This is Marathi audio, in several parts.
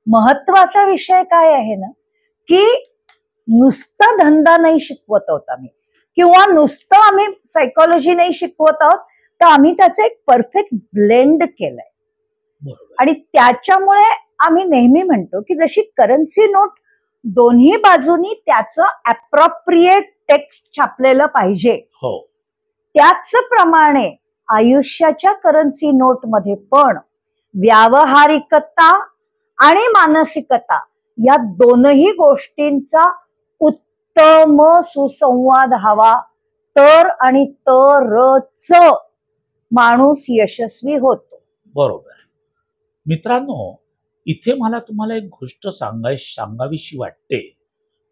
महत्वाचा विषय काय आहे ना, की नुसता धंदा नाही शिकवत आहोत आम्ही, किंवा नुसतं आम्ही सायकोलॉजी नाही शिकवत आहोत, तर आम्ही त्याचं एक परफेक्ट ब्लेंड केलंय. आणि त्याच्यामुळे आम्ही नेहमी म्हणतो की जशी करन्सी नोट दोन्ही बाजूनी त्याचं अप्रोप्रिएट टेक्स्ट छापलेलं पाहिजे, हो, त्याचप्रमाणे आयुष्याच्या करन्सी नोट मध्ये पण व्यावहारिकता आणि मानसिकता या दोनही गोष्टींचा उत्तम सुसंवाद हवा, तर आणि तरच माणूस यशस्वी होतो. बरोबर. मित्रांनो, इथे मला तुम्हाला एक गोष्ट सांगावीशी वाटते,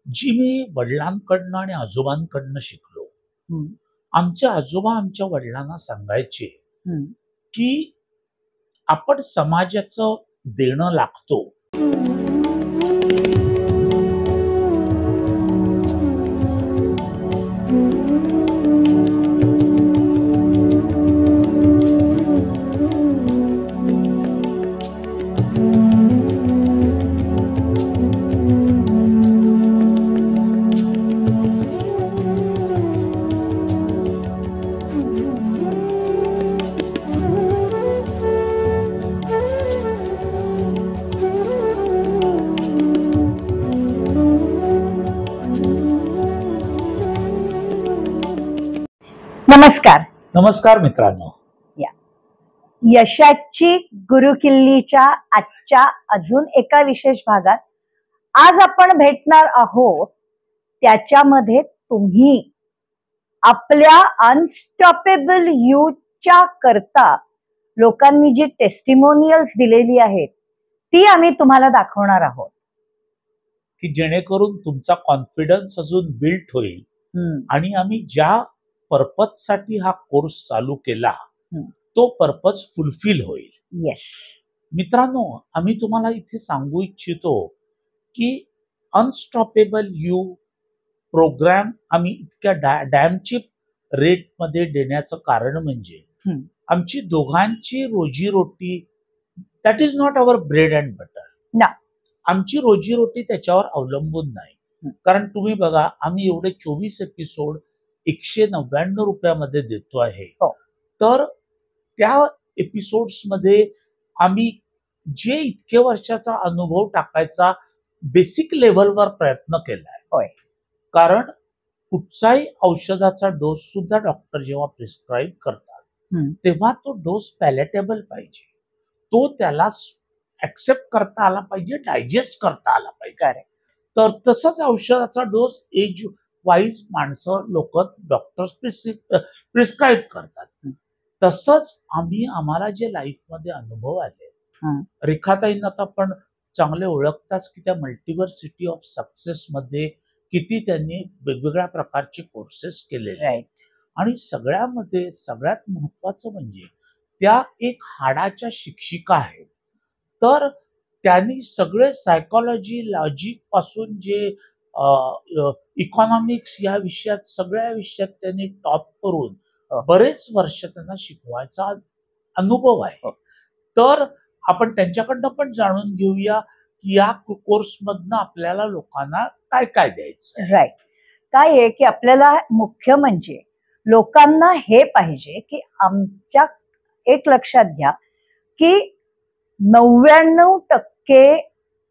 जी मी वडिलांकडनं आणि आजोबांकडनं शिकलो. आमचे आजोबा आमच्या वडिलांना सांगायचे की आपण समाजाचं देणं लागतो. नमस्कार. नमस्कार मित्रांनो. यशाची गुरुकिल्लीच्या आजच्या अजून एका विशेष भागात आज आपण भेटणार आहोत. त्याच्यामध्ये तुम्ही आपल्या अनस्टॉपेबल यूथच्या करता लोकांनी जी टेस्टिमोनियल्स दिलेली आहेत ती आम्ही तुम्हाला दाखवणार आहोत, की जेणेकरून तुमचा कॉन्फिडन्स अजून बिल्ड होईल आणि आम्ही ज्या पर्पज साठी हा कोर्स चालू केला तो पर्पज फुलफिल होईल. येस मित्रांनो, आम्ही तुम्हाला इथे सांगू इच्छितो की अनस्टॉपेबल यू प्रोग्राम आम्ही इतक्या डॅमची रेट मध्ये देण्याचं कारण म्हणजे आमची दोघांची रोजीरोटी, that is not our bread and butter. आमची रोजीरोटी त्याच्यावर अवलंबून नाही. कारण तुम्ही बघा, आम्ही एवढे 24 एपिसोड 199 रुपयामध्ये देतो आहे. तर त्या एपिसोड्स मध्ये आम्ही जे इतके वर्षाचा अनुभव टाकायचा बेसिक लेव्हलवर प्रयत्न केलाय. कारण कुठचाही औषधाचा डोस सुद्धा डॉक्टर जेव्हा प्रिस्क्राईब करतात तेव्हा तो डोस पॅलेटेबल पाहिजे, तो त्याला ऍक्सेप्ट करता आला पाहिजे, डायजेस्ट करता आला पाहिजे. तर तसंच औषधाचा डोस एज वाईज माणसं लोक डॉक्टर्स प्रिस्क्राईब करतात. तसंच आम्हाला जे लाईफमध्ये अनुभव आले, रेखाताईंना तर आपण चांगले ओळखताच की त्या मल्टिव्हर्सिटी ऑफ सक्सेस मध्ये किती त्यांनी वेगवेगळ्या प्रकारचे कोर्सेस केलेले आहेत. आणि सगळ्यामध्ये सगळ्यात महत्वाचं म्हणजे त्या एक हाडाच्या शिक्षिका आहेत. तर त्यांनी सगळे सायकोलॉजी, लॉजिक पासून जे इकॉनॉमिक्स या विषयात, सगळ्या विषयात त्यांनी टॉप करून बरेच वर्ष त्यांना शिकवायचा अनुभव आहे. तर आपण त्यांच्याकडनं पण जाणून घेऊया की या कोर्स मधनं आपल्याला लोकांना काय काय द्यायचं. राईट. काय आहे की आपल्याला मुख्य म्हणजे लोकांना हे पाहिजे की आमच्या एक लक्षात घ्या की 99%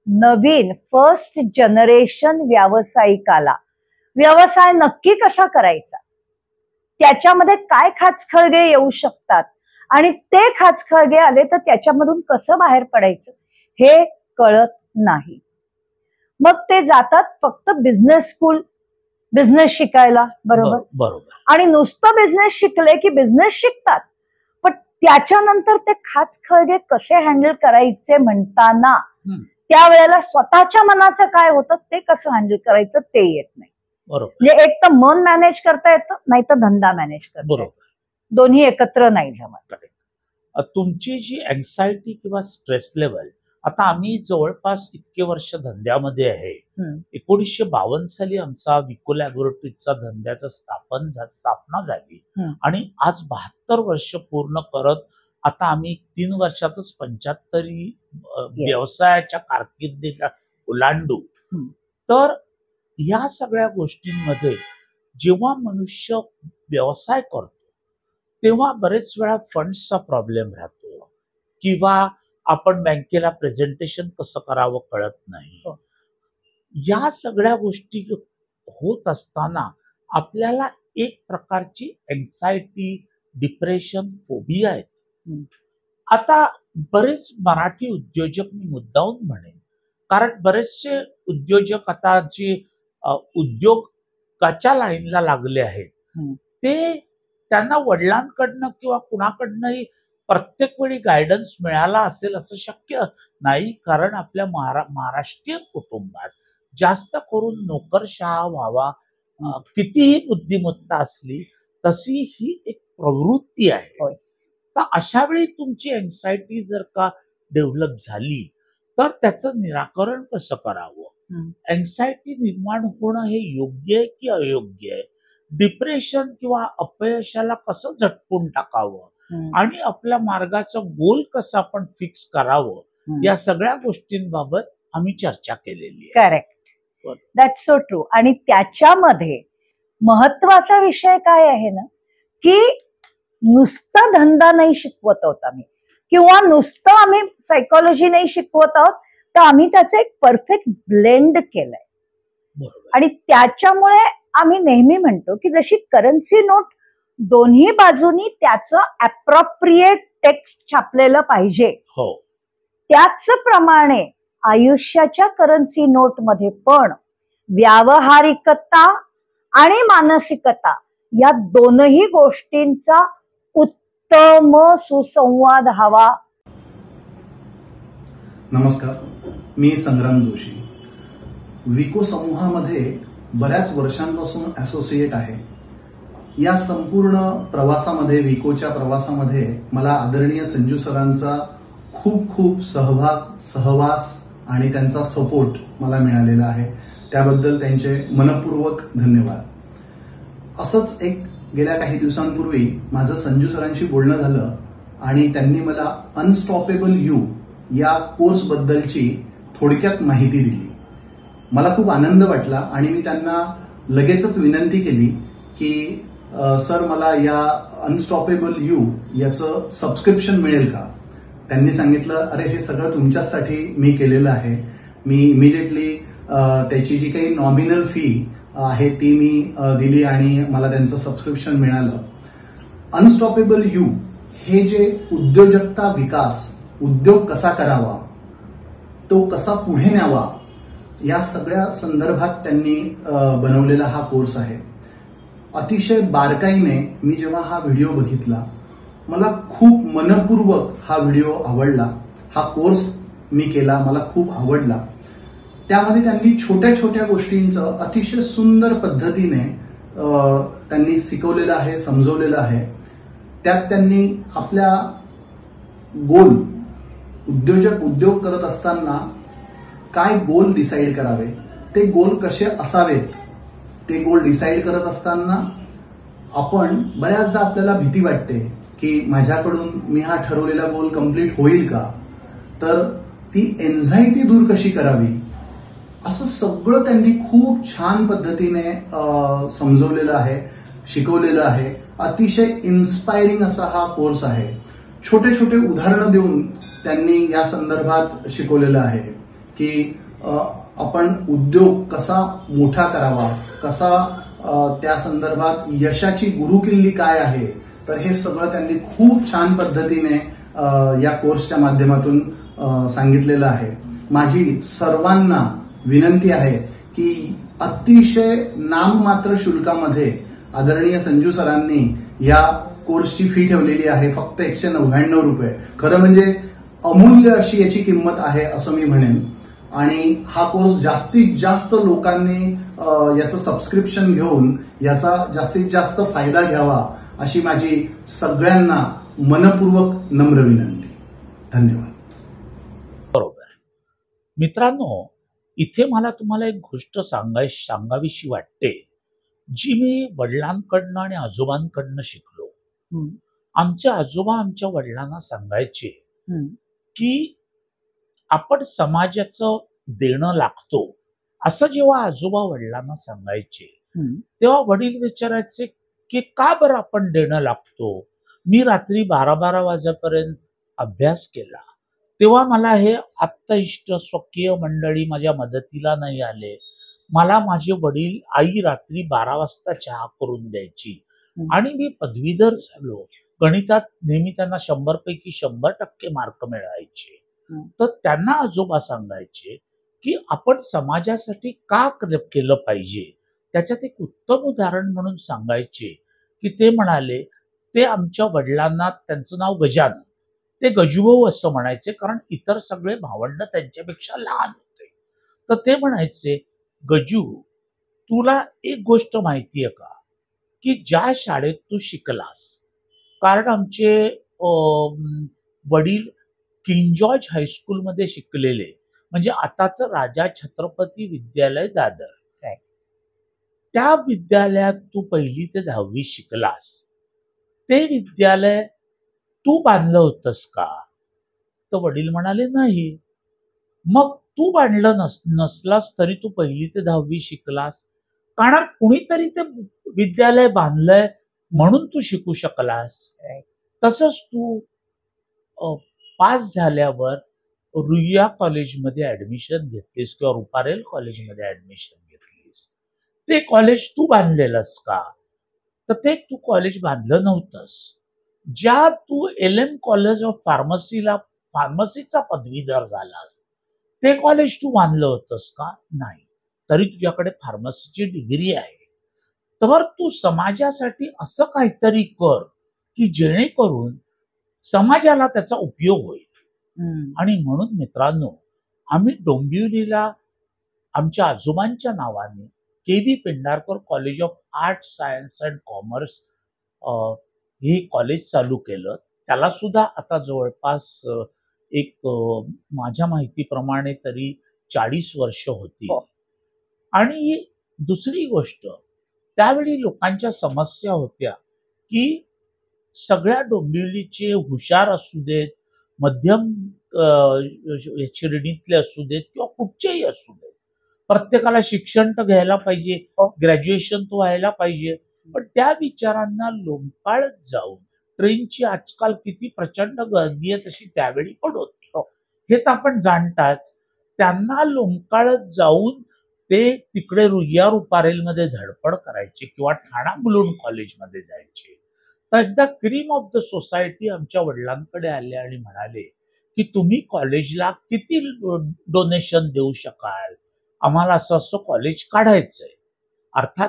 नवीन फर्स्ट जनरेशन व्यावसायिकाला व्यवसाय नक्की कसा करायचा, त्याच्यामध्ये काय खाचखळगे येऊ शकतात आणि ते खाचखळगे आले तर त्याच्यामधून कसं बाहेर पडायचं हे कळत नाही. मग ते जातात फक्त बिझनेस स्कूल, बिझनेस शिकायला. बरोबर. आणि नुसतं बिझनेस शिकले की बिझनेस शिकतात, पण त्याच्यानंतर ते खाचखळगे कसे हँडल करायचे म्हणताना त्यावेळेला स्वतःच्या मनाचं काय होतं ते कसं हँडल करायचं ते येत नाही. म्हणजे एक तर मन मॅनेज करता येतं, नाही तर धंदा मॅनेज करता येतो. दोन्ही एकत्र नाही जमत. तुमची जी अँक्साइटी किंवा स्ट्रेस लेवल, आता आम्ही जवळपास इतके वर्ष धंद्यामध्ये आहे. 1952 साली आमचा विको लॅबोरेटरीचा धंद्याचा स्थापना झाली आणि आज 72 वर्ष पूर्ण करत आता आम्ही 3 वर्षातच 75 व्यवसायाच्या कारकिर्दीला ओलांडू. तर या सगळ्या गोष्टींमध्ये जेव्हा मनुष्य व्यवसाय करतो तेव्हा बरेच वेळा फंड्सचा प्रॉब्लेम राहतो किंवा आपण बँकेला प्रेझेंटेशन कसं करावं कळत नाही. या सगळ्या गोष्टी होत असताना आपल्याला एक प्रकारची एन्झायटी, डिप्रेशन, फोबिया आहेत. आता बरेच मराठी उद्योजक, मी मुद्दामून म्हणेन, कारण बरेचसे उद्योजक आता जे उद्योगाच्या लाईनला लागले आहेत ते त्यांना वडिलांकडनं किंवा कुणाकडनंही प्रत्येक वेळी गायडन्स मिळाला असेल असं शक्य नाही, कारण आपल्या महाराष्ट्रीयन कुटुंबात जास्त करून नोकरशहा व्हावा कितीही बुद्धिमत्ता असली तशी ही एक प्रवृत्ती आहे. तर अशा वेळी तुमची एन्झायटी जर का डेव्हलप झाली तर त्याचं निराकरण कसं करावं? एन्झायटी निर्माण होणं हे योग्य आहे की अयोग्य आहे? डिप्रेशन किंवा अपयशाला कसं झटकून टाकावं आणि आपल्या मार्गाचं गोल कसं आपण फिक्स करावं, या सगळ्या गोष्टींबाबत आम्ही चर्चा केलेली आहे. Correct, that's so true. आणि त्याच्यामध्ये महत्वाचा विषय काय आहे ना, की नुसता धंदा नाही शिकवत आहोत आम्ही, किंवा नुसतं आम्ही सायकोलॉजी नाही शिकवत आहोत, तर आम्ही त्याचं एक परफेक्ट ब्लेंड केलंय. आणि त्याच्यामुळे आम्ही नेहमी म्हणतो की जशी करन्सी नोट दोन्ही बाजूनी त्याचं अप्रोप्रिएट टेक्स्ट छापलेलं पाहिजे, त्याचप्रमाणे आयुष्याच्या करन्सी नोट मध्ये पण व्यावहारिकता आणि मानसिकता या दोनही गोष्टींचा उत्तम सुसंवाद हवा. नमस्कार, मी संग्राम जोशी. विको समूहामध्ये बऱ्याच वर्षांपासून असोसिएट आहे. या संपूर्ण प्रवासामध्ये, विकोच्या प्रवासामध्ये मला आदरणीय संजू सरांचा खूप खूप सहवास आणि त्यांचा सपोर्ट मला मिळालेला आहे. त्याबद्दल त्यांचे मनपूर्वक धन्यवाद. असंच एक गेल्या काही दिवसांपूर्वी माझं संजू सरांशी बोलणं झालं आणि त्यांनी मला अनस्टॉपेबल यू या कोर्स बद्दलची थोडक्यात माहिती दिली. मला खूप आनंद वाटला आणि मी त्यांना लगेचच विनंती केली की सर, मला या अनस्टॉपेबल यू याचं सबस्क्रिप्शन मिळेल का? त्यांनी सांगितलं, अरे हे सगळं तुमच्यासाठी मी केलेलं आहे. मी इमिजिएटली त्याची जी काही नॉमिनल फी आहे ती मी दिली आणि मला त्यांचं सबस्क्रिप्शन मिळालं. अनस्टॉपेबल यू हे जे उद्योजकता विकास, उद्योग कसा करावा, तो कसा पुढे न्यावा, या सगळ्या संदर्भात त्यांनी बनवलेला हा कोर्स आहे. अतिशय बारकाईने मी जेव्हा हा व्हिडिओ बघितला, मला खूप मनपूर्वक हा व्हिडिओ आवडला. हा कोर्स मी केला, मला खूप आवडला. त्यामध्ये त्यांनी छोट्या छोट्या गोष्टींचं अतिशय सुंदर पद्धतीने त्यांनी शिकवलेलं आहे, समजवलेलं आहे. त्यात त्यांनी आपल्या गोल, उद्योग करत असताना काय गोल डिसाईड करावे, ते गोल कसे असावेत, ते गोल डिसाईड करत असताना आपण बऱ्याचदा आपल्याला भीती वाटते की माझ्याकडून मी हा ठरवलेला गोल कंप्लीट होईल का, तर ती एन्झायटी दूर कशी करावी, असं सगळं त्यांनी खूप छान पद्धतीने समजवलेलं आहे, शिकवलेलं आहे. अतिशय इन्स्पायरिंग असा हा कोर्स आहे. छोटे छोटे उदाहरणं देऊन त्यांनी या संदर्भात शिकवलेलं आहे की आपण उद्योग कसा मोठा करावा, कसा त्या संदर्भात यशाची गुरुकिल्ली काय आहे, तर हे सगळं त्यांनी खूप छान पद्धतीने या कोर्सच्या माध्यमातून सांगितलेलं आहे. माझी सर्वांना विनंती आहे की अतिशय नाममात्र शुल्कामध्ये आदरणीय संजू सरांनी या कोर्सची फी ठेवलेली आहे, फक्त 199 रुपये. खरं म्हणजे अमूल्य अशी याची किंमत आहे असं मी म्हणेन. आणि हा कोर्स जास्तीत जास्त लोकांनी याचं सबस्क्रिप्शन घेऊन याचा जास्तीत जास्त फायदा घ्यावा अशी माझी सगळ्यांना मनपूर्वक नम्र विनंती. धन्यवाद. बरोबर. मित्रांनो, इथे मला तुम्हाला एक गोष्ट सांगावीशी वाटते, जी मी वडिलांकडनं आणि आजोबांकडनं शिकलो. आमचे आजोबा आमच्या वडिलांना सांगायचे हम्म. की आपण समाजाचं देणं लागतो, असं जेव्हा आजोबा वडिलांना सांगायचे हम्म. तेव्हा वडील विचारायचे की का बरं आपण देणं लागतो. मी रात्री 12-12 वाजेपर्यंत अभ्यास केला, तेव्हा मला हे आप्तइष्ट स्वकीय मंडळी माझ्या मदतीला नाही आले. मला माझे वडील आई रात्री 12 वाजता चहा करून द्यायची आणि मी पदवीधर झालो. गणितात नेहमी त्यांना 100 पैकी 100% मार्क मिळायचे. तर त्यांना आजोबा सांगायचे की आपण समाजासाठी का केलं पाहिजे. त्याच्यात एक उत्तम उदाहरण म्हणून सांगायचे की ते म्हणाले, ते आमच्या वडिलांना, त्यांचं नाव गजानन, ते गजूभाऊ असं म्हणायचे कारण इतर सगळे भावंड त्यांच्यापेक्षा लहान होते. तर ते म्हणायचे, गजू, तुला एक गोष्ट माहितीये का की ज्या शाळेत तू शिकलास, कारण आमचे वडील किंग जॉर्ज हायस्कूलमध्ये शिकलेले, म्हणजे आताचं राजा छत्रपती विद्यालय दादर, त्या विद्यालयात तू 1ली ते 10वी शिकलास. ते विद्यालय तू बांधलं होतंस का. तर वडील म्हणाले, नाही. मग तू बांधलं नसलास तरी तू 1ली ते 10वी शिकलास, कारण कुणीतरी ते विद्यालय बांधलंय म्हणून तू शिकू शकलास. तसंच तू पास झाल्यावर रुईया कॉलेजमध्ये ऍडमिशन घेतलीस किंवा रुपारेल कॉलेजमध्ये ऍडमिशन घेतलीस, ते कॉलेज तू बांधलेलंस का. तर ते तू कॉलेज बांधलं नव्हतंस. ज्या तू LM कॉलेज ऑफ फार्मसीचा पदवीधर झालास, ते कॉलेज तू बांधलं होतंस का. नाही. तरी तुझ्याकडे फार्मसीची डिग्री आहे. तर तू समाजासाठी असं काहीतरी कर की जेणेकरून समाजाला त्याचा उपयोग होईल. आणि म्हणून मित्रांनो, आम्ही डोंबिवलीला आमच्या आजोबांच्या नावाने KV Pendharkar college of art, science and commerce हे कॉलेज चालू केलं. त्याला सुद्धा आता जवळपास एक माझ्या माहितीप्रमाणे तरी 40 वर्ष होती. आणि दुसरी गोष्ट, त्यावेळी लोकांच्या समस्या होत्या की सगळ्या डोंबिवलीचे हुशार असू देत, मध्यम श्रेणीतले असू देत किंवा कुठचेही असू देत, प्रत्येकाला शिक्षण तर घ्यायला पाहिजे, ग्रॅज्युएशन तर व्हायला पाहिजे. पण त्या विचारांना लोंबकाळत जाऊन, ट्रेनची आजकाल किती प्रचंड गर्दी आहे तशी त्यावेळी पण होती, हे तर आपण जाणताच. त्यांना लोंबकाळत जाऊन ते तिकडे रुईया रुपारेलमध्ये धडपड करायचे किंवा ठाणा मुलुंड कॉलेजमध्ये जायचे. तर एकदा क्रीम ऑफ द सोसायटी आमच्या वडिलांकडे आले आणि म्हणाले की तुम्ही कॉलेजला किती डोनेशन देऊ शकाल, आम्हाला असं असं कॉलेज काढायचंय. अर्थात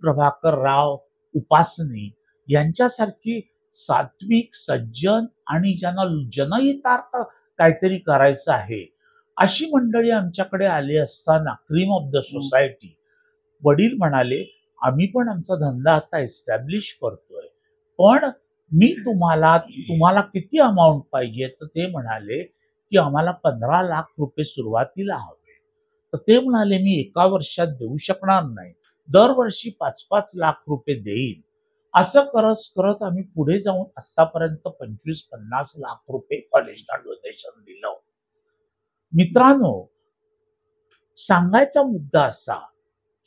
प्रभाकर राव उपासनी यांच्यासारखी सात्विक, सज्जन आणि ज्यांना जनहितार्थ काहीतरी करायचं आहे, अशी मंडळी आमच्याकडे आली असताना क्रीम ऑफ द सोसायटी, वडील म्हणाले, आम्ही पण आमचा धंदा आता एस्टॅब्लिश करतोय, पण मी तुम्हाला किती अमाऊंट पाहिजे. तर ते म्हणाले की आम्हाला 15 लाख रुपये सुरुवातीला हवे. तर ते म्हणाले, मी एका वर्षात देऊ शकणार नाही, दरवर्षी 5-5 लाख रुपये देईन. असं करत आम्ही पुढे जाऊन आतापर्यंत 25-50 लाख रुपये कॉलेजला डोनेशन दिलं. मित्रांनो, सांगायचा मुद्दा असा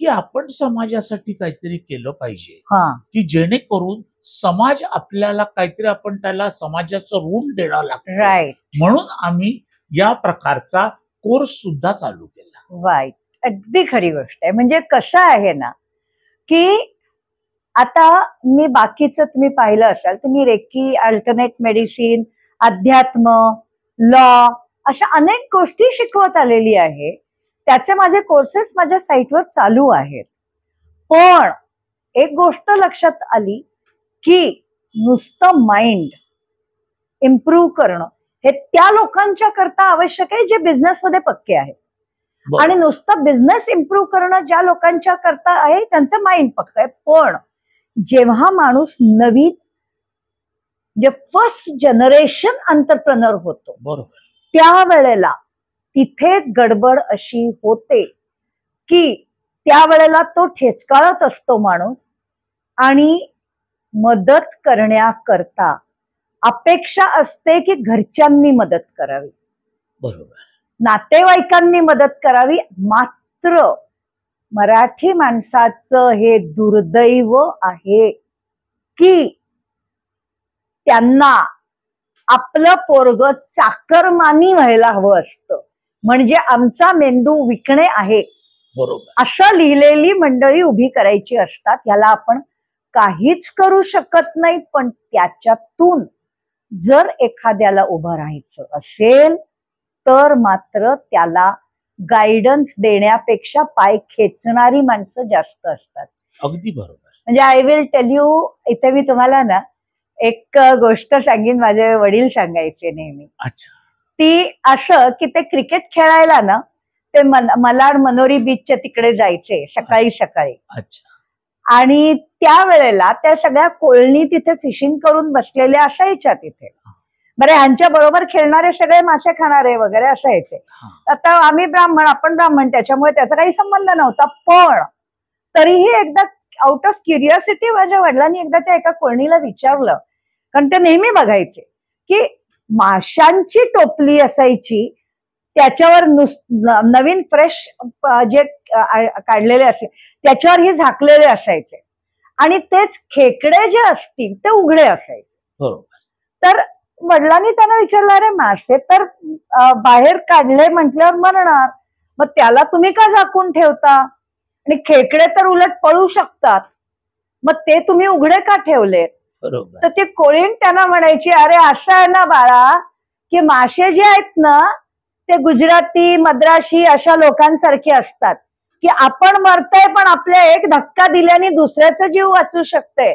की आपण समाजासाठी काहीतरी केलं पाहिजे की जेणेकरून समाज आपल्याला काहीतरी, आपण त्याला समाजाचं ऋण देणं लागतं. म्हणून आम्ही या प्रकारचा कोर्स सुद्धा चालू केला. राईट, अगदी खरी गोष्ट आहे. म्हणजे कसं आहे ना की आता मी बाकीचं तुम्ही पाहिलं असाल तर मी रेकी, अल्टरनेट मेडिसिन, अध्यात्म, लॉ अशा अनेक गोष्टी शिकवत आलेली आहे. त्याचे माझे कोर्सेस माझ्या साईटवर चालू आहेत. पण एक गोष्ट लक्षात आली की नुसतं माइंड इम्प्रूव्ह करणं हे त्या लोकांच्या करता आवश्यक आहे जे बिझनेसमध्ये पक्के आहेत. आणि नुसतं बिझनेस इम्प्रूव्ह करणं ज्या लोकांच्या करता आहे त्यांचं माइंड पक्क आहे. पण जेव्हा माणूस नवीन, जे फर्स्ट जनरेशन एंटरप्रेन्योर होतो, बरोबर, त्यावेळेला तिथे गडबड अशी होते की त्यावेळेला तो ठेचकाळत असतो माणूस, आणि मदत करण्याकरता अपेक्षा असते की घरच्यांनी मदत करावी, बरोबर. नातेवाईकांनी मदत करावी. मात्र मराठी माणसाचं हे दुर्दैव आहे की त्यांना आपलं पोरग चाकरमानी व्हायला हवं असतं, म्हणजे आमचा मेंदू विकणे आहे बरोबर. असं लिहिलेली मंडळी उभी करायची असतात. ह्याला आपण काहीच करू शकत नाही. पण त्याच्यातून जर एखाद्याला उभं राहायचं असेल तर मात्र त्याला गायडन्स देण्यापेक्षा पाय खेचणारी माणसं जास्त असतात. अगदी बरोबर. म्हणजे आय विल टेल यू, इथे मी तुम्हाला ना एक गोष्ट सांगेन. माझे वडील सांगायचे नेहमी. अच्छा. ती असं की ते क्रिकेट खेळायला ना ते मलाड मनोरी बीचच्या तिकडे जायचे सकाळी सकाळी. अच्छा. आणि त्यावेळेला त्या सगळ्या कोळणी तिथे फिशिंग करून बसलेल्या असायच्या तिथे. बरे ह्यांच्या बरोबर खेळणारे सगळे मासे खाणारे वगैरे असायचे. आता आम्ही ब्राह्मण, आपण ब्राह्मण, त्याच्यामुळे त्याचा काही संबंध नव्हता. पण तरीही एकदा आउट ऑफ क्युरिओसिटी माझ्या वडिलांनी एकदा त्या एका कोळणीला विचारलं, कारण ते नेहमी बघायचे की माशांची टोपली असायची, त्याच्यावर नवीन फ्रेश जे काढलेले असे त्याच्यावर हे झाकलेले असायचे, आणि तेच खेकडे जे असतील ते उघडे असायचे. बरोबर. तर वडिलांनी त्यांना विचारलं, अरे मासे तर बाहेर काढले म्हटल्यावर मरणार, मग त्याला तुम्ही का झाकून ठेवता? आणि खेकडे तर उलट पळू शकतात, मग ते तुम्ही उघडे का ठेवले? बरोबर. तर ते कोळीण त्यांना म्हणायची, अरे असं आहे ना बाळा, की मासे जे आहेत ना ते गुजराती मद्राशी अशा लोकांसारखे असतात की आपण मरतोय पण आपल्या एक धक्का दिल्याने दुसऱ्याचा जीव वाचू शकते,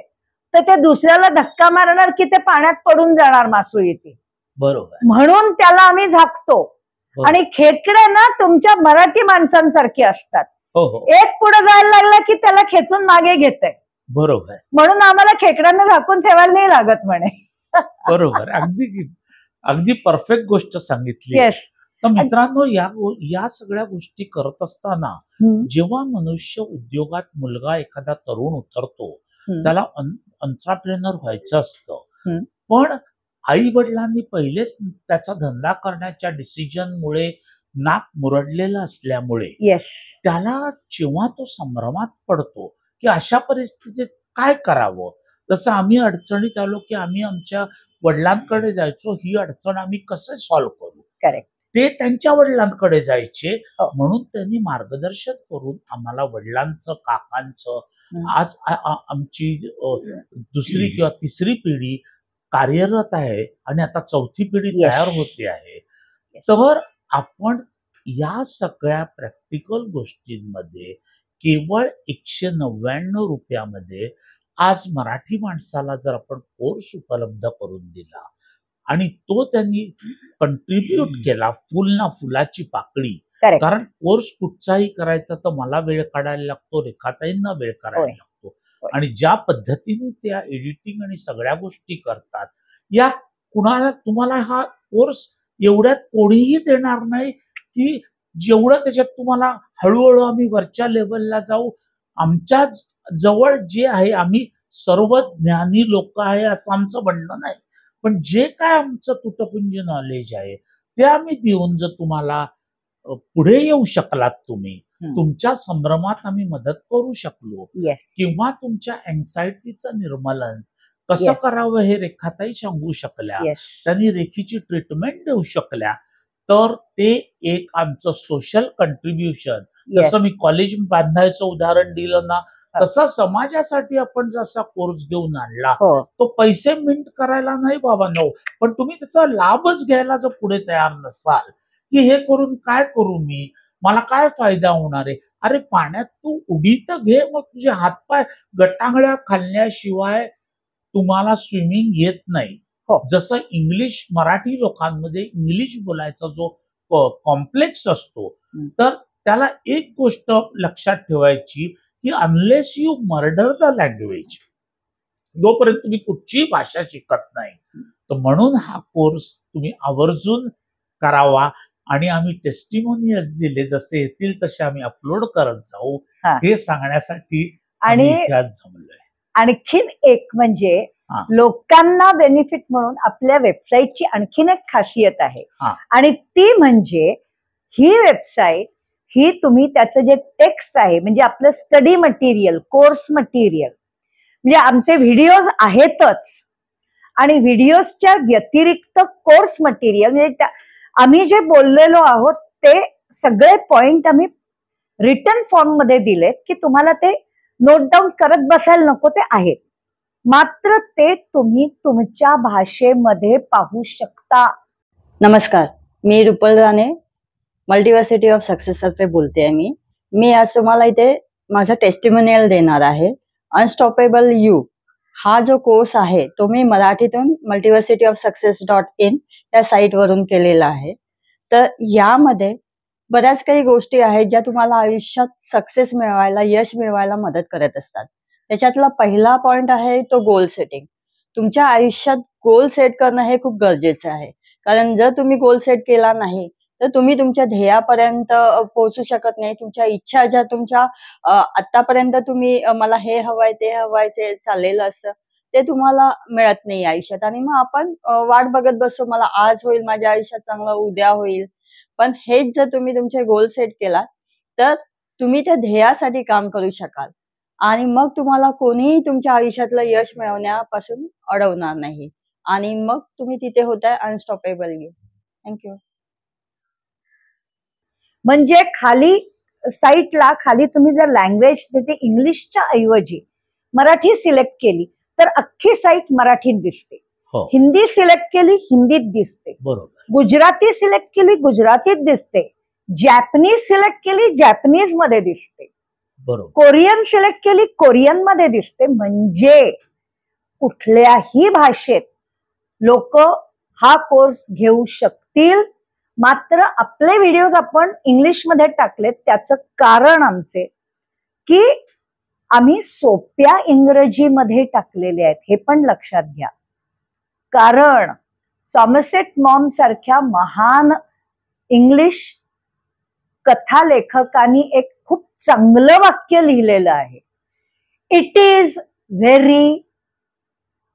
तर ते दुसऱ्याला धक्का मारणार की ते पाण्यात पडून जाणार मासुळीती. बरोबर. म्हणून त्याला आम्ही झाकतो. आणि खेकडे ना तुमच्या मराठी माणसांसारखे असतात, एक पुढे जायला लागला की त्याला खेचून मागे घेते. बरोबर. म्हणून आम्हाला खेकड्यांना झाकून ठेवायला नाही लागत म्हणे. बरोबर. अगदी अगदी परफेक्ट गोष्ट सांगितली. येस. तर मित्रांनो, या सगळ्या गोष्टी करत असताना जेव्हा मनुष्य उद्योगात मुलगा एखादा तरुण उतरतो, त्याला एंटरप्रेन्योर व्हायचं असतं, पण आई वडिलांनी पहिलेच त्याचा धंदा करण्याच्या डिसिजनमुळे नाक मुरडलेलं असल्यामुळे त्याला जेव्हा तो संभ्रमात पडतो की अशा परिस्थितीत काय करावं, जसं आम्ही अडचणीत आलो की आम्ही आमच्या वडिलांकडे जायचो, ही अडचण आम्ही कसं सॉल्व्ह करू. करेक्ट. ते त्यांच्या वडिलांकडे जायचे. म्हणून त्यांनी मार्गदर्शन करून आम्हाला वडिलांचं, काकांचं, आज आमची दुसरी किंवा तिसरी पिढी कार्यरत आहे आणि आता चौथी पिढी तयार होते आहे. तर आपण या सगळ्या प्रॅक्टिकल गोष्टींमध्ये केवळ 199 रुपयामध्ये आज मराठी माणसाला जर आपण कोर्स उपलब्ध करून दिला आणि तो त्यांनी कंट्रीब्यूट केला, फुल ना फुलाची पाकळी. कारण कोर्स कुठचाही करायचा तर मला वेळ काढायला लागतो, रेखाताईंना वेळ काढायला लागतो, आणि ज्या पद्धतीने त्या एडिटिंग आणि सगळ्या गोष्टी करतात, या कुणाला तुम्हाला हा कोर्स एवढ्यात कोणीही देणार नाही की जेवढं त्याच्यात तुम्हाला हळूहळू आम्ही वरच्या लेवलला जाऊ. आमच्या जवळ जे आहे, आम्ही सर्व ज्ञानी लोक आहे असं आमचं म्हणणं नाही, पण जे काय आमचं तुटपुंज नॉलेज आहे ते आम्ही देऊन जर तुम्हाला पुढे येऊ शकलात, तुम्ही तुमच्या संभ्रमात आम्ही मदत करू शकलो, किंवा तुमच्या अँक्सायटीचं निर्मूलन कसं करावं हे रेखाताई सांगू शकल्या, त्यांनी रेखीची ट्रीटमेंट देऊ शकल्या, तर ते एक आमचं सोशल कंट्रीब्युशन. जसं मी कॉलेज बांधायचं उदाहरण दिलं ना, तसा समाजासाठी आपण जसा कोर्स घेऊन आणला, तो पैसे मिंट करायला नाही बाबा, नो, पण तुम्ही त्याचा लाभच घ्यायला जर पुढे तयार नसाल की हे करून काय करू मी, मला काय फायदा होणार आहे, अरे पाण्यात तू उडी तर घे, मग तुझे हातपाय गटांगळ्या खाल्ल्याशिवाय तुम्हाला स्विमिंग येत नाही. जसं इंग्लिश, मराठी लोकांमध्ये इंग्लिश बोलायचा जो कॉम्प्लेक्स असतो, तर त्याला एक गोष्ट लक्षात ठेवायची की unless you murder the language, जोपर्यंत तुम्ही कुठचीही भाषा शिकत नाही. तर म्हणून हा कोर्स तुम्ही आवर्जून करावा, आणि आम्ही टेस्टिमोनियल्स दिले, जसे येतील तसे आम्ही अपलोड करत जाऊ, हे सांगण्यासाठी आणि जमलोय. आणखीन एक म्हणजे हा. लोकांना बेनिफिट म्हणून आपल्या वेबसाईटची आणखीन एक खासियत आहे हा. आणि ती म्हणजे ही वेबसाईट ही तुम्ही त्याचं जे टेक्स्ट आहे म्हणजे आपलं स्टडी मटेरियल, कोर्स मटेरियल, म्हणजे आमचे व्हिडिओज आहेतच आणि व्हिडिओजच्या व्यतिरिक्त कोर्स मटेरियल म्हणजे आम्ही जे बोललेलो आहोत ते सगळे पॉइंट आम्ही रिटन फॉर्म मध्ये दिलेत की तुम्हाला ते नोट डाऊन करत बसायला नको, ते आहेत, मात्र ते तुम्ही तुमच्या भाषेमध्ये पाहू शकता. नमस्कार, मी रुपल राणे, मल्टिव्हर्सिटी ऑफ सक्सेस तर्फे बोलते आहे. मी आज तुम्हाला इथे माझा टेस्टिमोनियल देणार आहे. अनस्टॉपेबल यू हा जो कोर्स आहे तो मी मराठीतून multiversityofsuccess.in या साईटवरून केलेला आहे. तर यामध्ये बऱ्याच काही गोष्टी आहेत ज्या तुम्हाला आयुष्यात सक्सेस मिळवायला, यश मिळवायला मदत करत असतात. त्याच्यातला पहिला पॉइंट आहे तो गोल सेटिंग. तुमच्या आयुष्यात गोल सेट करणं हे खूप गरजेचं आहे, कारण जर तुम्ही गोल सेट केला नाही तर तुम्ही तुमच्या ध्येयापर्यंत पोहोचू शकत नाही. तुमच्या इच्छा ज्या तुमच्या आतापर्यंत तुम्ही मला हे हवंय ते हवंय ते चाललेलं असतं ते तुम्हाला मिळत नाही आयुष्यात, आणि मग आपण वाट बघत बसतो, मला आज होईल, माझ्या आयुष्यात चांगलं उद्या होईल. पण हेच जर तुम्ही तुमचे गोल सेट केला तर तुम्ही त्या ध्येयासाठी काम करू शकाल आणि मग तुम्हाला कोणीही तुमच्या आयुष्यातलं यश मिळवण्यापासून अडवणार नाही आणि मग तुम्ही तिथे होताय अनस्टॉपेबल यू. थँक्यू. म्हणजे खाली साईटला खाली तुम्ही जर लँग्वेज तिथे इंग्लिशच्या ऐवजी मराठी सिलेक्ट केली तर अख्खी साईट मराठीत दिसते. हो. हिंदी सिलेक्ट केली हिंदीत दिसते. बरोबर. गुजराती सिलेक्ट केली गुजरातीत दिसते. जॅपनीज सिलेक्ट केली जॅपनीज मध्ये दिसते. बरोबर. कोरियन सिलेक्ट केली कोरियन मध्ये दिसते. म्हणजे कुठल्याही भाषेत लोक हा कोर्स घेऊ शकतील. मात्र आपले व्हिडिओज आपण इंग्लिश मध्ये टाकलेत त्याचं कारण आमचे की आम्ही सोप्या इंग्रजीमध्ये टाकलेले आहेत, हे पण लक्षात घ्या. कारण सॉमरसेट मॉम सारख्या महान इंग्लिश कथा लेखकांनी एक खूप चांगलं वाक्य लिहिलेलं आहे. It is very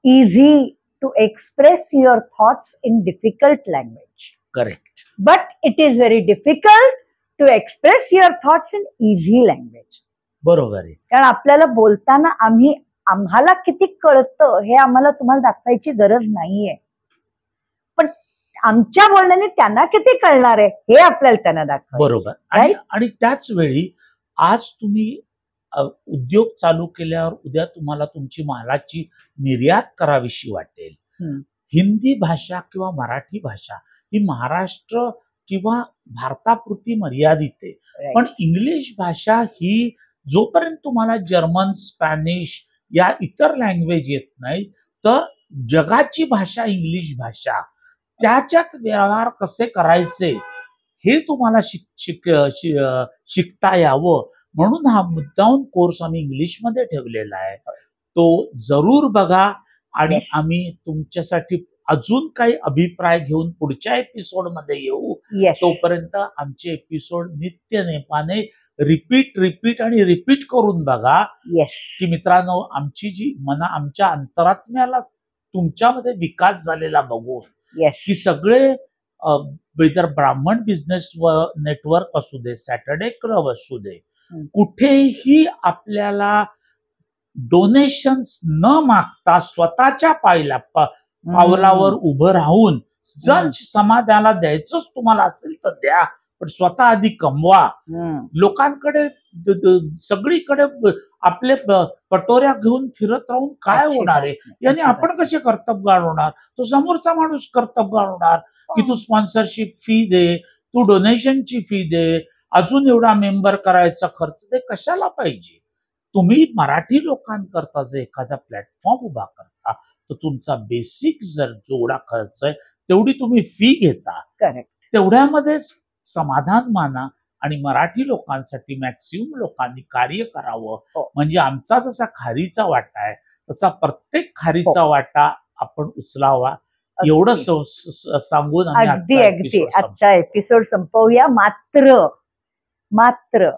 easy to express your thoughts in difficult language. Correct. But it is very difficult to express your thoughts in easy language. बरोबर आहे. कारण आपल्याला बोलताना आम्हाला किती कळतं हे आम्हाला तुम्हाला दाखवायची गरज नाहीये, पण आमच्या बोलण्याने त्यांना किती कळणार आहे हे आपल्याला त्यांना दाखवायचं. बरोबर. आणि त्याच वेळी आज तुम्ही उद्योग चालू केल्यावर उद्या तुम्हाला तुमची मालाची निर्यात करावीशी वाटेल. हिंदी भाषा किंवा मराठी भाषा ही महाराष्ट्र किंवा भारतापुरती मर्यादित आहे. पण इंग्लिश भाषा ही जोपर्यंत तुम्हाला जर्मन, स्पॅनिश या इतर लँग्वेज येत नाही तर जगाची भाषा इंग्लिश भाषा, त्याच्यात व्यवहार कसे करायचे हे तुम्हाला शिकता यावं म्हणून हा मुद्दाम कोर्स आम्ही इंग्लिशमध्ये ठेवलेला आहे. तो जरूर बघा आणि आम्ही तुमच्यासाठी अजून काही अभिप्राय घेऊन पुढच्या एपिसोडमध्ये येऊ. तोपर्यंत आमचे एपिसोड नित्य नेमाने रिपीट आणि रिपीट करून बघा. की मित्रांनो, आमची जी आमच्या अंतरात्म्याला तुमच्यामध्ये विकास झालेला बघून की सगळे वेदर ब्राह्मण बिझनेस नेटवर्क असू दे, सॅटर्डे क्लब असू दे, कुठेही आपल्याला डोनेशन्स न मागता स्वतःच्या पावलावर उभं राहून जर समाजाला द्यायचंच तुम्हाला असेल तर द्या, पण स्वतः आधी कमवा. लोकांकडे सगळीकडे आपले पटोऱ्या घेऊन फिरत राहून काय होणार आहे? याने आपण कसे कर्तबगार होणार? तो समोरचा माणूस कर्तबगार होणार की तू स्पॉन्सरशिप फी दे, तू डोनेशनची फी दे, अजून एवढा मेंबर करायचा खर्च दे. कशाला पाहिजे? तुम्ही मराठी लोकांकरता जर एखादा प्लॅटफॉर्म उभा करता तर तुमचा बेसिक जर जेवढा खर्च आहे तेवढी तुम्ही फी घेता. करेक्ट. तेवढ्यामध्येच समाधान माना आणि मराठी लोकांसाठी मॅक्सिमम लोकांनी कार्य करावं. म्हणजे आमचा जसा खारीचा वाटा आहे तसा प्रत्येक खारीचा वाटा आपण उचलावा. एवढं सांगून अगदी आजचा एपिसोड संपवूया. मात्र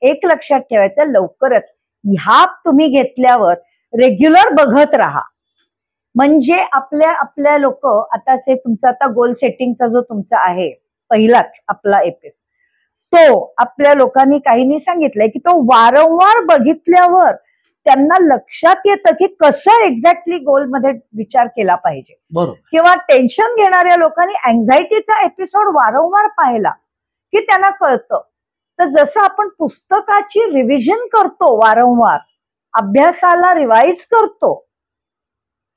एक लक्षात ठेवायचं, लवकरच ह्या तुम्ही घेतल्यावर रेग्युलर बघत राहा. म्हणजे आपल्या लोक आता तुमचा आता गोल सेटिंगचा जो तुमचा आहे पहिलाच आपला एपिसोड, तो आपल्या लोकांनी काहींनी सांगितलंय की तो वारंवार बघितल्यावर त्यांना लक्षात येतं की कसं एक्झॅक्टली गोलमध्ये विचार केला पाहिजे. बरोबर. किंवा टेन्शन घेणाऱ्या लोकांनी अँझायटीचा एपिसोड वारंवार पाहिला की त्यांना कळतं. तर जसं आपण पुस्तकाची रिव्हिजन करतो वारंवार, अभ्यासाला रिवाइज करतो,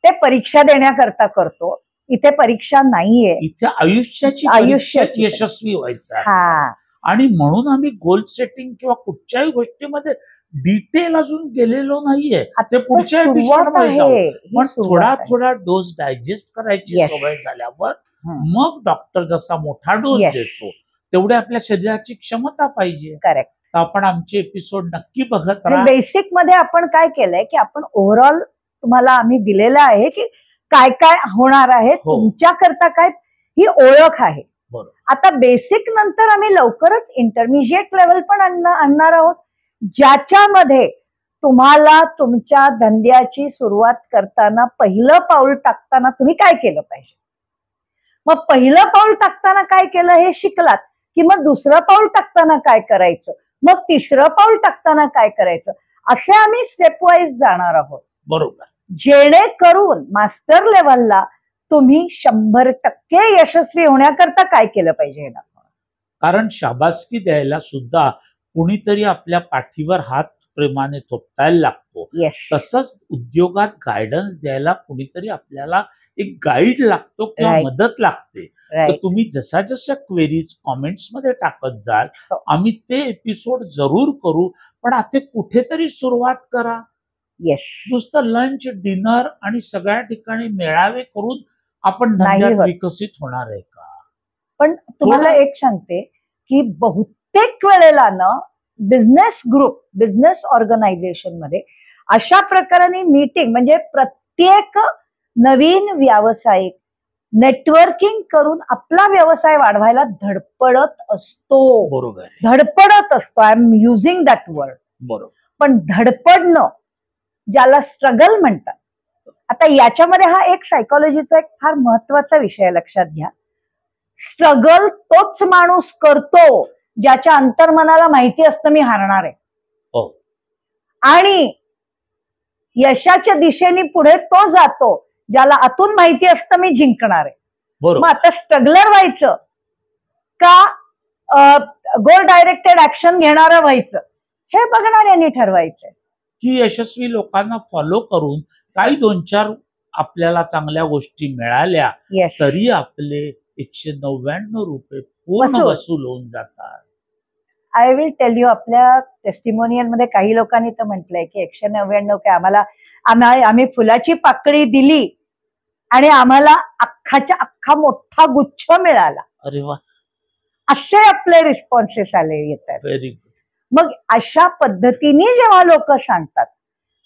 ते परीक्षा देण्याकरता करतो. इथे परीक्षा नाहीये, इथे आयुष्याची यशस्वी व्हायचं आहे. हा. आणि म्हणून आम्ही गोल सेटिंग किंवा कुठच्याही गोष्टीमध्ये डिटेल अजून गेलेलो नाहीये. ते पुढच्या एपिसोडमध्ये जाऊ. पण थोडा डोस डायजेस्ट करायची सवय झाल्यावर मग डॉक्टर जसा मोठा डोस देतो तेवढे आपल्या शरीराची क्षमता पाहिजे. करेक्ट. तर आपण आमचे एपिसोड नक्की बघत राहा. बेसिक मध्ये आपण काय केलंय की आपण ओव्हरऑल तुम्हाला आम्ही दिलेलं आहे की काय काय होणार आहे, तुमच्याकरता काय ही ओळख आहे. बरोबर. आता बेसिक नंतर आम्ही लवकरच इंटरमिजिएट लेवल पण आणणार आहोत, ज्याच्यामध्ये तुम्हाला तुमच्या धंद्याची सुरुवात करताना पहिलं पाऊल टाकताना तुम्ही काय केलं पाहिजे. मग पहिलं पाऊल टाकताना काय केलं हे शिकलात की मग दुसरं पाऊल टाकताना काय करायचं, मग तिसरं पाऊल टाकताना काय करायचं, असे आम्ही स्टेप वाईज जाणार आहोत. बरोबर. जेणेकरून मास्टर लेवलला तुम्ही 100% यशस्वी होण्याकरता काय केलं पाहिजे हे दाखवा. कारण शाबासकी द्यायला सुद्धा कुणीतरी आपल्या पाठीवर हात प्रेमाने थोपटायला लागतो. तसंच उद्योगात गायडन्स द्यायला कुणीतरी आपल्याला एक गाईड लागतो किंवा मदत लागते. तर तुम्ही जसा जशा क्वेरीज कॉमेंट्स मध्ये टाकत जाल, आम्ही ते एपिसोड जरूर करू. पण आता कुठेतरी सुरुवात करा. नुसतं लंच, डिनर आणि सगळ्या ठिकाणी मेळावे करून आपण धंद्यात विकसित होणार आहे का. पण तुम्हाला एक सांगते की बहुतेक वेळेला ना बिझनेस ग्रुप, बिझनेस ऑर्गनायझेशन मध्ये अशा प्रकारे मीटिंग म्हणजे प्रत्येक नवीन व्यावसायिक नेटवर्किंग करून आपला व्यवसाय वाढवायला धडपडत असतो. बरोबर. धडपडत असतो. I am using that word. बरोबर. पण धडपडणं ज्याला स्ट्रगल म्हणतात. आता याच्यामध्ये हा एक सायकोलॉजीचा एक फार महत्वाचा विषय लक्षात घ्या. स्ट्रगल तोच माणूस करतो ज्याच्या अंतर्मनाला माहिती असतं मी हारणार आहे, आणि यशाच्या दिशेने पुढे तो जातो ज्याला आतून माहिती असतं मी जिंकणार आहे. मग आता स्ट्रगलर व्हायचं का गोल डायरेक्टेड ऍक्शन घेणारं व्हायचं हे बघणाऱ्यांनी ठरवायचंय. की यशस्वी लोकांना फॉलो करून काही 2-4 आपल्याला चांगल्या गोष्टी मिळाल्या तरी आपले 199 रुपये पूर्ण वसूल होऊन जातात. आय विल टेल यू, आपल्या टेस्टिमोनियल मध्ये काही लोकांनी तर म्हटलंय की 199 काय आम्ही फुलाची पाकळी दिली आणि आम्हाला अख्खाच्या अख्खा मोठा गुच्छ मिळाला. अरे वा. असे आपले रिस्पॉन्सेस आले येतात. Very good. मग अशा पद्धतीने जेव्हा लोक सांगतात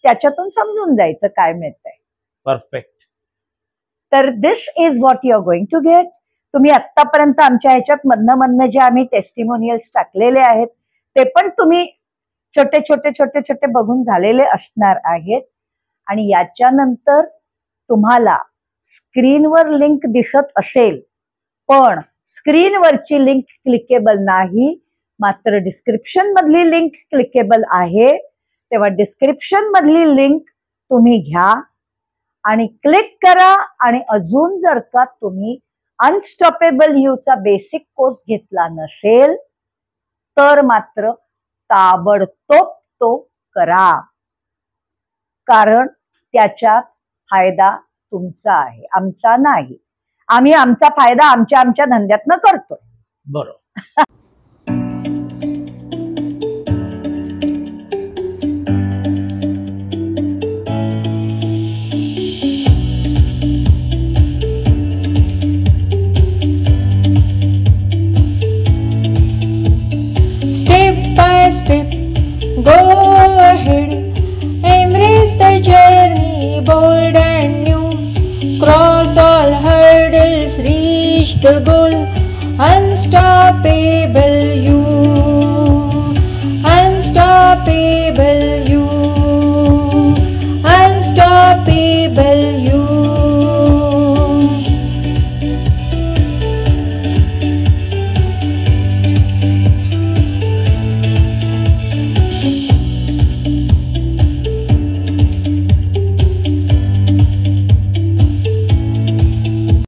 त्याच्यातून समजून जायचं काय मिळतंय. परफेक्ट. तर this is what you are going to get. तुम्ही आतापर्यंत आमच्या ह्याच्यात मधनं जे आम्ही टेस्टिमोनियल्स टाकलेले आहेत ते पण तुम्ही छोटे छोटे बघून झालेले असणार आहेत. आणि याच्यानंतर तुम्हाला स्क्रीनवर लिंक दिसत असेल पण स्क्रीनवरची लिंक क्लिकेबल नाही, मात्र डिस्क्रिप्शन मधली लिंक क्लिकेबल आहे. तेव्हा डिस्क्रिप्शन मधली लिंक तुम्ही घ्या आणि क्लिक करा. आणि अजून जर का तुम्ही अनस्टॉपेबल यूचा बेसिक कोर्स घेतला नसेल तर मात्र ताबडतोब तो करा, कारण त्याच्यात फायदा तुमचा आहे, आमचा नाही. आम्ही आमचा फायदा आमच्या धंद्यातनं करतोय. बरोबर. Step, go ahead, embrace the journey, bold and new, cross all hurdles, reach the goal, unstoppable.